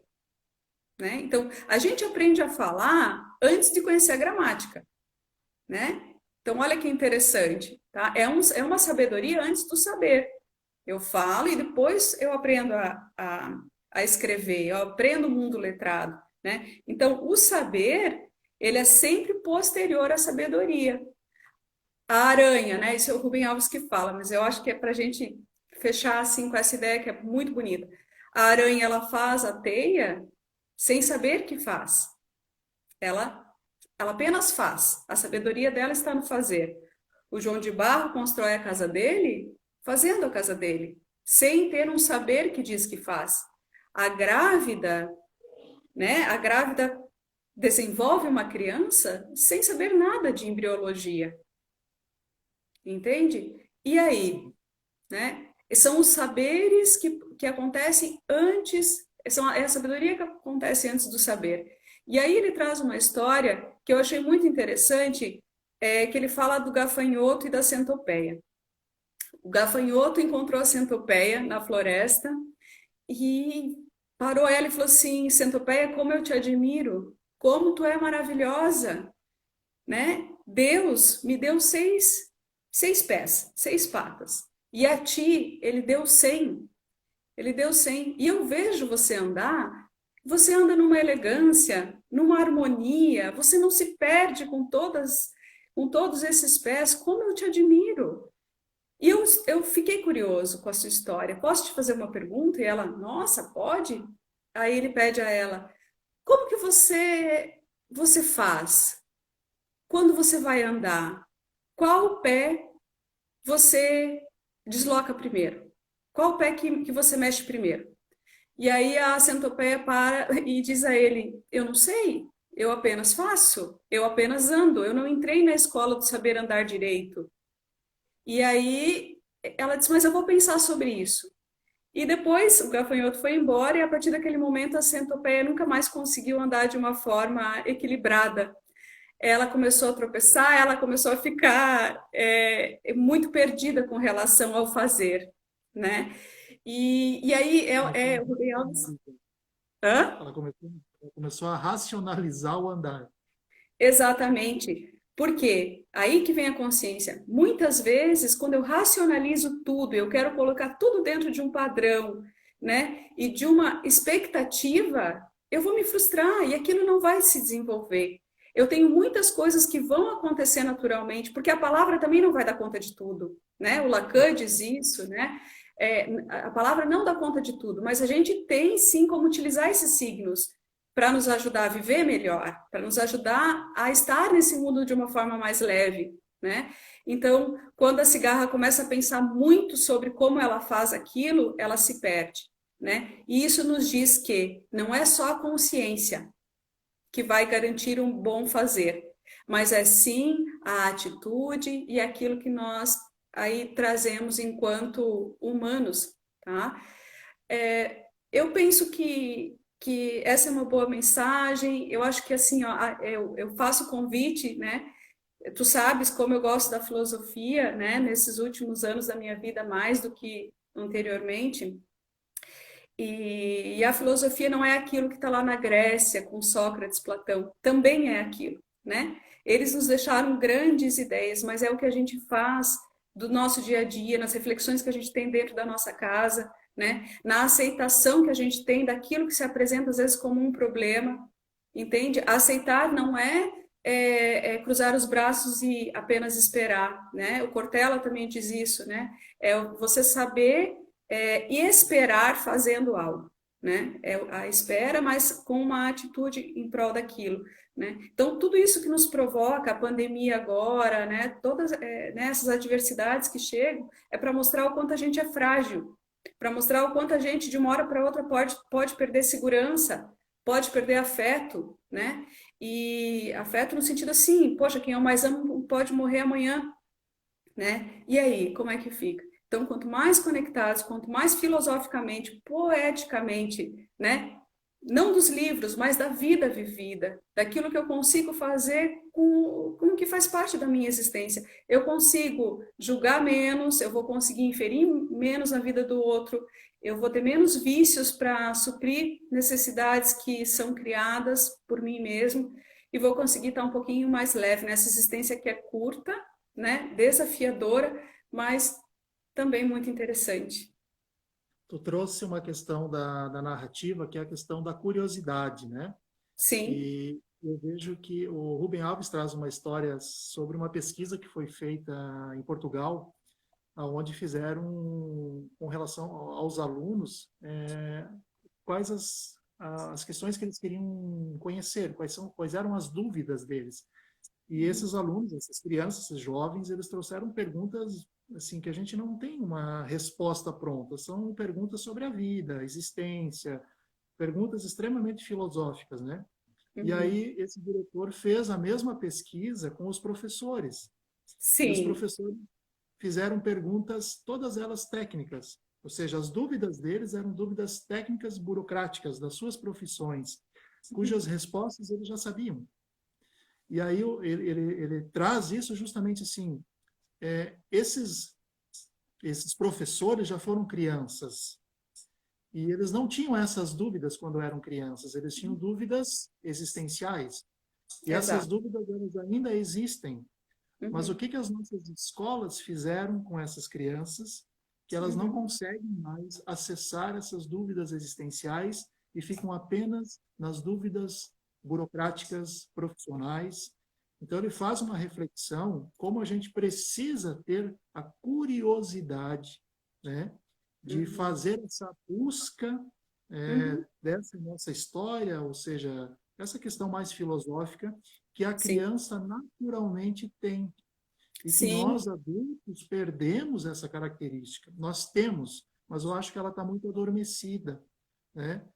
né? Então, a gente aprende a falar antes de conhecer a gramática, né? Então, olha que interessante, tá? É uma sabedoria antes do saber. Eu falo e depois eu aprendo a escrever, eu aprendo o mundo letrado, né? Então, o saber, ele é sempre posterior à sabedoria. A aranha, né? Isso é o Rubem Alves que fala, mas eu acho que é para a gente fechar assim com essa ideia que é muito bonita. A aranha, ela faz a teia sem saber que faz. Ela, ela apenas faz. A sabedoria dela está no fazer. O João de Barro constrói a casa dele fazendo a casa dele, sem ter um saber que diz que faz. A grávida, né? A grávida desenvolve uma criança sem saber nada de embriologia. Entende? E aí, né? São os saberes que acontecem antes, é a sabedoria que acontece antes do saber. E aí ele traz uma história que eu achei muito interessante, que ele fala do gafanhoto e da centopeia. O gafanhoto encontrou a centopeia na floresta e parou ela e falou assim: centopeia, como eu te admiro, como tu é maravilhosa, né? Deus me deu seis pés, seis patas. E a ti, ele deu 100. Ele deu 100. E eu vejo você anda numa elegância, numa harmonia, você não se perde com todos esses pés. Como eu te admiro. E eu fiquei curioso com a sua história. Posso te fazer uma pergunta? E ela, nossa, pode? Aí ele pede a ela, como que você faz quando você vai andar? Qual pé você desloca primeiro? Qual pé que você mexe primeiro? E aí a centopeia para e diz a ele: eu não sei, eu apenas faço, eu apenas ando, eu não entrei na escola do saber andar direito. E aí ela diz: mas eu vou pensar sobre isso. E depois o gafanhoto foi embora e a partir daquele momento a centopeia nunca mais conseguiu andar de uma forma equilibrada. Ela começou a tropeçar, ela começou a ficar muito perdida com relação ao fazer, né? E aí Ela o Rubem Alves... começou, Hã? ela começou a racionalizar o andar. Exatamente. Por quê? Aí que vem a consciência. Muitas vezes, quando eu racionalizo tudo, eu quero colocar tudo dentro de um padrão, né? E de uma expectativa, eu vou me frustrar e aquilo não vai se desenvolver. Eu tenho muitas coisas que vão acontecer naturalmente, porque a palavra também não vai dar conta de tudo, né? O Lacan diz isso, né? A palavra não dá conta de tudo, mas a gente tem sim como utilizar esses signos para nos ajudar a viver melhor, para nos ajudar a estar nesse mundo de uma forma mais leve, né? Então, quando a cigarra começa a pensar muito sobre como ela faz aquilo, ela se perde, né? E isso nos diz que não é só a consciência que vai garantir um bom fazer, mas é sim a atitude e aquilo que nós aí trazemos enquanto humanos, tá? Eu penso que essa é uma boa mensagem. Eu acho que assim, ó, eu faço o convite, né? Tu sabes como eu gosto da filosofia, né? Nesses últimos anos da minha vida, mais do que anteriormente. E a filosofia não é aquilo que está lá na Grécia, com Sócrates, Platão. Também é aquilo, né? Eles nos deixaram grandes ideias, mas é o que a gente faz do nosso dia a dia, nas reflexões que a gente tem dentro da nossa casa, né? Na aceitação que a gente tem daquilo que se apresenta às vezes como um problema, entende? Aceitar não é cruzar os braços e apenas esperar, né? O Cortella também diz isso, né? É você saber e esperar fazendo algo, né? É a espera, mas com uma atitude em prol daquilo, né? Então, tudo isso que nos provoca, a pandemia agora, né? Todas né, essas adversidades que chegam, é para mostrar o quanto a gente é frágil, para mostrar o quanto a gente, de uma hora para outra, pode perder segurança, pode perder afeto, né? E afeto no sentido assim, poxa, quem eu mais amo pode morrer amanhã, né? E aí, como é que fica? Então, quanto mais conectados, quanto mais filosoficamente, poeticamente, né? não dos livros, mas da vida vivida, daquilo que eu consigo fazer com o que faz parte da minha existência. Eu consigo julgar menos, eu vou conseguir inferir menos na vida do outro, eu vou ter menos vícios para suprir necessidades que são criadas por mim mesmo, e vou conseguir estar um pouquinho mais leve nessa existência que é curta, né, desafiadora, mas também muito interessante. Tu trouxe uma questão da narrativa, que é a questão da curiosidade, né? Sim. E eu vejo que o Rubem Alves traz uma história sobre uma pesquisa que foi feita em Portugal, onde fizeram, com relação aos alunos, quais as questões que eles queriam conhecer, quais eram as dúvidas deles. E esses alunos, essas crianças, esses jovens, eles trouxeram perguntas assim que a gente não tem uma resposta pronta. São perguntas sobre a vida, a existência, perguntas extremamente filosóficas, né? E Uhum. aí esse diretor fez a mesma pesquisa com os professores. E os Sim. professores fizeram perguntas, todas elas técnicas. Ou seja, as dúvidas deles eram dúvidas técnicas burocráticas das suas profissões, cujas respostas eles já sabiam. E aí ele traz isso justamente assim, esses professores já foram crianças e eles não tinham essas dúvidas quando eram crianças, eles tinham dúvidas existenciais. E essas Exato. dúvidas elas ainda existem. Mas o Uhum. que que as nossas escolas fizeram com essas crianças que elas não Uhum. conseguem mais acessar essas dúvidas existenciais e ficam apenas nas dúvidas burocráticas, profissionais? Então ele faz uma reflexão como a gente precisa ter a curiosidade, né, de Uhum. fazer essa busca Uhum. dessa nossa história, ou seja, essa questão mais filosófica que a Sim, criança naturalmente tem e que sim, nós adultos perdemos essa característica. Nós temos, mas eu acho que ela está muito adormecida, né?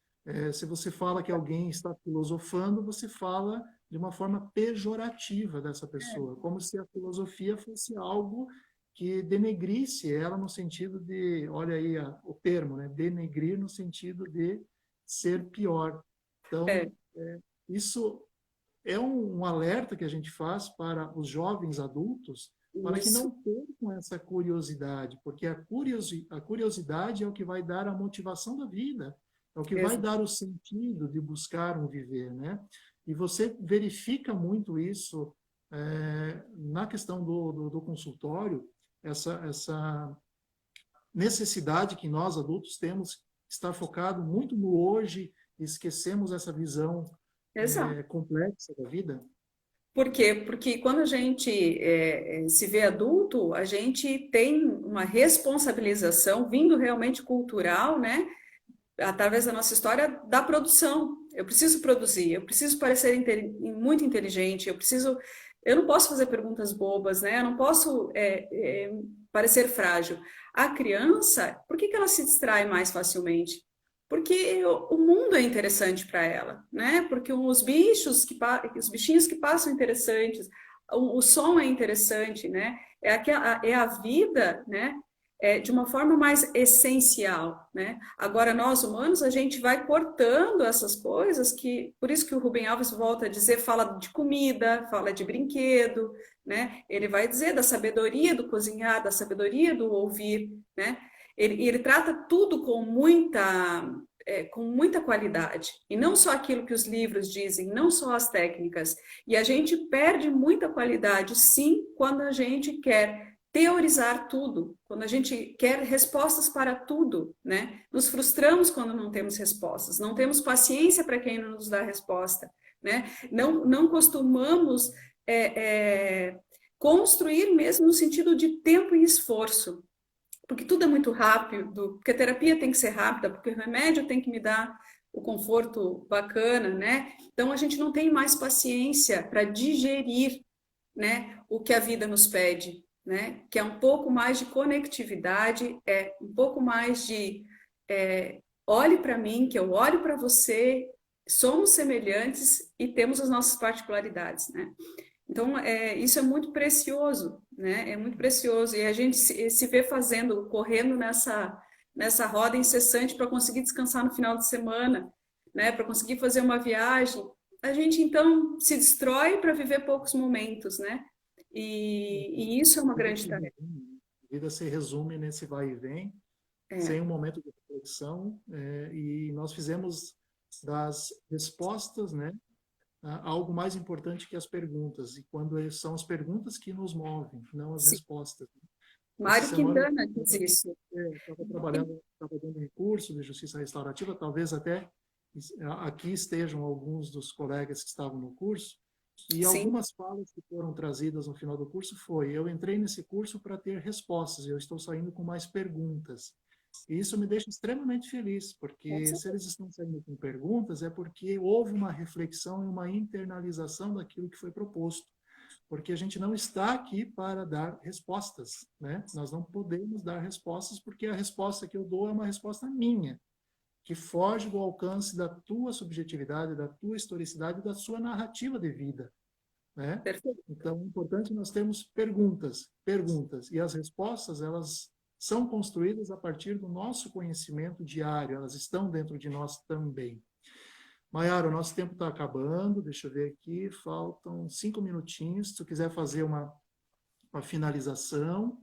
Se você fala que alguém está filosofando, você fala de uma forma pejorativa dessa pessoa, como se a filosofia fosse algo que denegrisse ela no sentido de, olha aí o termo, né? Denegrir no sentido de ser pior. é, Então, isso é um alerta que a gente faz para os jovens adultos para que isso, não percam essa curiosidade, porque a curiosidade é o que vai dar a motivação da vida, é o que vai exato. dar o sentido de buscar um viver, né? E você verifica muito isso na questão do consultório, essa necessidade que nós adultos temos estar focado muito no hoje, e esquecemos essa visão Exato. complexa da vida. Por quê? Porque quando a gente se vê adulto, a gente tem uma responsabilização vindo realmente cultural, né? Através da nossa história da produção. Eu preciso produzir, eu preciso parecer muito inteligente, eu não posso fazer perguntas bobas, né? Eu não posso parecer frágil. A criança, por que que ela se distrai mais facilmente? Porque o mundo é interessante para ela, né? Porque os bichinhos que passam interessantes, o som é interessante, né? É a vida, né? De uma forma mais essencial, né? Agora, nós humanos, a gente vai cortando essas coisas por isso que o Rubem Alves volta a dizer, fala de comida, fala de brinquedo, né? Ele vai dizer da sabedoria do cozinhar, da sabedoria do ouvir, né? Ele trata tudo com muita qualidade, e não só aquilo que os livros dizem, não só as técnicas, e a gente perde muita qualidade, sim, quando a gente quer teorizar tudo, quando a gente quer respostas para tudo, né? Nos frustramos quando não temos respostas, não temos paciência para quem não nos dá resposta, né? Não costumamos é, é, construir mesmo no sentido de tempo e esforço, porque tudo é muito rápido, porque a terapia tem que ser rápida, porque o remédio tem que me dar o conforto bacana, né? Então a gente não tem mais paciência para digerir, né, o que a vida nos pede, né, que é um pouco mais de conectividade, é um pouco mais de olhe para mim, que eu olho para você, somos semelhantes e temos as nossas particularidades, né? Então, isso é muito precioso, né? É muito precioso. E a gente se vê fazendo, correndo nessa roda incessante para conseguir descansar no final de semana, né, para conseguir fazer uma viagem, a gente então se destrói para viver poucos momentos, né? E isso é uma grande tarefa. A vida se resume nesse vai e vem, sem um momento de reflexão, e nós fizemos das respostas, né, algo mais importante que as perguntas, e quando são as perguntas que nos movem, não as Sim. respostas. Essa Mário semana Quintana diz isso. eu estava trabalhando, estava dando um curso de justiça restaurativa, talvez até aqui estejam alguns dos colegas que estavam no curso, e Sim, algumas falas que foram trazidas no final do curso foi: eu entrei nesse curso para ter respostas, e eu estou saindo com mais perguntas. E isso me deixa extremamente feliz, com porque se certeza. eles estão saindo com perguntas, é porque houve uma reflexão e uma internalização daquilo que foi proposto. Porque a gente não está aqui para dar respostas, né? Nós não podemos dar respostas, porque a resposta que eu dou é uma resposta minha, que foge do alcance da tua subjetividade, da tua historicidade, da sua narrativa de vida, né? Perfeito. Então, é importante nós termos perguntas, perguntas, e as respostas, elas são construídas a partir do nosso conhecimento diário, elas estão dentro de nós também. Maiara, o nosso tempo está acabando, deixa eu ver aqui, faltam 5 minutinhos, se tu quiser fazer uma finalização,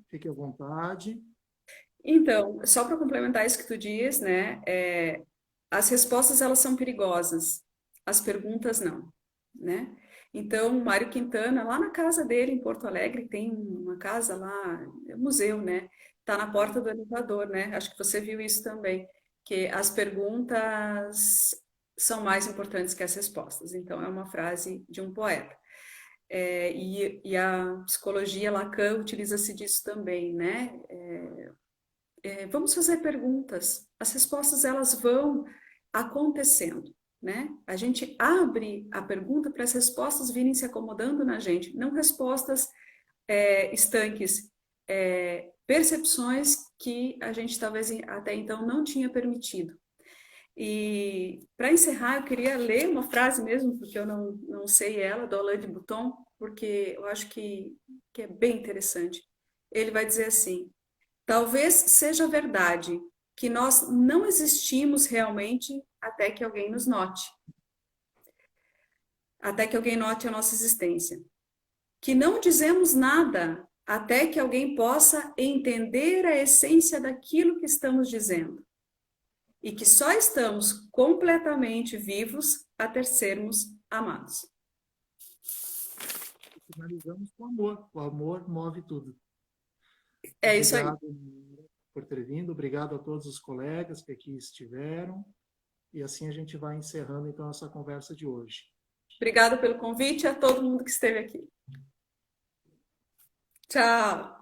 fique à vontade. Então, só para complementar isso que tu diz, né? As respostas elas são perigosas, as perguntas não, né? Então, o Mário Quintana, lá na casa dele em Porto Alegre, tem uma casa lá, é um museu, né? Tá na porta do elevador, né? Acho que você viu isso também, que as perguntas são mais importantes que as respostas. Então, é uma frase de um poeta. E a psicologia Lacan utiliza-se disso também, né? Vamos fazer perguntas. As respostas elas vão acontecendo, né? A gente abre a pergunta para as respostas virem se acomodando na gente, não respostas estanques, percepções que a gente talvez até então não tinha permitido. E para encerrar, eu queria ler uma frase mesmo, porque eu não sei ela, do Alain de Botton, porque eu acho que é bem interessante. Ele vai dizer assim: talvez seja verdade que nós não existimos realmente até que alguém nos note, até que alguém note a nossa existência. Que não dizemos nada até que alguém possa entender a essência daquilo que estamos dizendo. E que só estamos completamente vivos até sermos amados. Finalizamos com amor. O amor move tudo. É isso aí. Obrigado por ter vindo, obrigado a todos os colegas que aqui estiveram, e assim a gente vai encerrando então essa conversa de hoje. Obrigada pelo convite e a todo mundo que esteve aqui. Tchau!